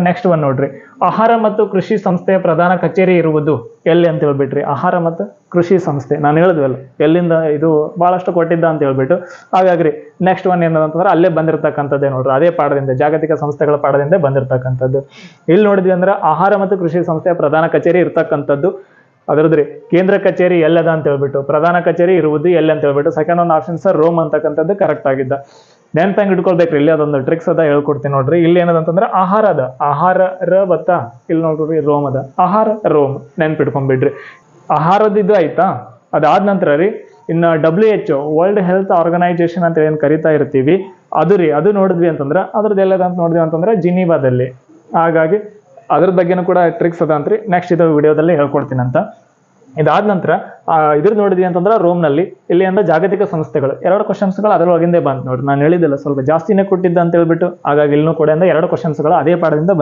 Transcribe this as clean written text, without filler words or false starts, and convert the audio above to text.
Next one ನೋಡ್ರಿ, ಆಹಾರ ಮತ್ತು ಕೃಷಿ ಸಂಸ್ಥೆಯ ಪ್ರಧಾನ ಕಚೇರಿ ಇರುವುದು ಎಲ್ಲಿ ಅಂತ ಹೇಳ್ಬಿಟ್ರಿ. ಆಹಾರ ಮತ್ತು ಕೃಷಿ ಸಂಸ್ಥೆ ನಾನು ಹೇಳಿದ್ವಲ್ಲ ಎಲ್ಲಿಂದ, ಇದು ಬಹಳಷ್ಟು ಕೊಟ್ಟಿದ್ದ ಅಂತ ಹೇಳ್ಬಿಟ್ಟು. ಹಾಗಾಗಿ ನೆಕ್ಸ್ಟ್ ಒನ್ ಏನಂತಂದ್ರೆ ಅಲ್ಲೇ ಬಂದಿರತಕ್ಕಂಥದ್ದೇ ನೋಡ್ರಿ, ಅದೇ ಪಾಠದಿಂದ, ಜಾಗತಿಕ ಸಂಸ್ಥೆಗಳ ಪಾಠದಿಂದ ಬಂದಿರತಕ್ಕಂಥದ್ದು. ಇಲ್ಲಿ ನೋಡಿದ್ವಿ ಅಂದ್ರೆ ಆಹಾರ ಮತ್ತು ಕೃಷಿ ಸಂಸ್ಥೆಯ ಪ್ರಧಾನ ಕಚೇರಿ ಇರ್ತಕ್ಕಂಥದ್ದು ಅದರದ್ರಿ ಕೇಂದ್ರ ಕಚೇರಿ ಎಲ್ಲದ ಅಂತ ಹೇಳ್ಬಿಟ್ಟು, ಪ್ರಧಾನ ಕಚೇರಿ ಇರುವುದು ಎಲ್ಲಿ ಅಂತ ಹೇಳ್ಬಿಟ್ಟು. ಸೆಕೆಂಡ್ ಒಂದು ಆಪ್ಷನ್ ಸರ್ ರೋಮ್ ಅಂತಕ್ಕಂಥದ್ದು ಕರೆಕ್ಟ್ ಆಗಿದ್ದ. ನೆನ್ಪಂಗ್ ಇಟ್ಕೊಳ್ಬೇಕ್ರಿ, ಇಲ್ಲಿ ಅದೊಂದು ಟ್ರಿಕ್ಸ್ ಅದ ಹೇಳ್ಕೊಡ್ತೀನಿ ನೋಡ್ರಿ. ಇಲ್ಲಿ ಏನದಂತಂದ್ರೆ ಆಹಾರ ಅದ, ಆಹಾರ ರ ಬತ್ತಾ, ಇಲ್ಲಿ ನೋಡ್ರಿ ರೋಮ್ ಅದ, ಆಹಾರ ರೋಮ್ ನೆನ್ಪಿಟ್ಕೊಂಡ್ಬಿಡ್ರಿ. ಆಹಾರದ ಇದು ಆಯ್ತಾ. ಅದಾದ ನಂತರ ರೀ ಇನ್ನು WHO ವರ್ಲ್ಡ್ ಹೆಲ್ತ್ ಆರ್ಗನೈಸೇಷನ್ ಅಂತ ಏನು ಕರಿತಾ ಇರ್ತೀವಿ ಅದು ರೀ, ಅದು ನೋಡಿದ್ವಿ ಅಂತಂದ್ರೆ ಅದ್ರದ್ದು ಎಲ್ಲದ ಅಂತ ನೋಡಿದ್ವಿ ಅಂತಂದ್ರೆ ಜಿನೀವಾದಲ್ಲಿ. ಹಾಗಾಗಿ ಅದ್ರ ಬಗ್ಗೆನೂ ಕೂಡ ಟ್ರಿಕ್ಸ್ ಅದ ಅಂತ್ರಿ, ನೆಕ್ಸ್ಟ್ ಇದು ವಿಡಿಯೋದಲ್ಲಿ ಹೇಳ್ಕೊಡ್ತೀನಿ ಅಂತ. ಇದಾದ ನಂತರ ಇದ್ರ ನೋಡಿದ್ವಿ ಅಂತಂದ್ರೆ ರೋಮ್ನಲ್ಲಿ ಇಲ್ಲಿ ಅಂದ್ರೆ ಜಾಗತಿಕ ಸಂಸ್ಥೆಗಳು 2 ಕ್ವಶನ್ಸ್ಗಳು ಅದರೊಳಗಿಂದೇ ಬಂತು ನೋಡ್ರಿ. ನಾನು ಹೇಳಿದ್ದಿಲ್ಲ ಸ್ವಲ್ಪ ಜಾಸ್ತಿನೇ ಕೊಟ್ಟಿದ್ದ ಅಂತ ಹೇಳ್ಬಿಟ್ಟು, ಹಾಗಾಗಿ ಇಲ್ಲೂ ಕೂಡ 2 ಕ್ವಶನ್ಸ್ಗಳು ಅದೇ ಪಾಠದಿಂದ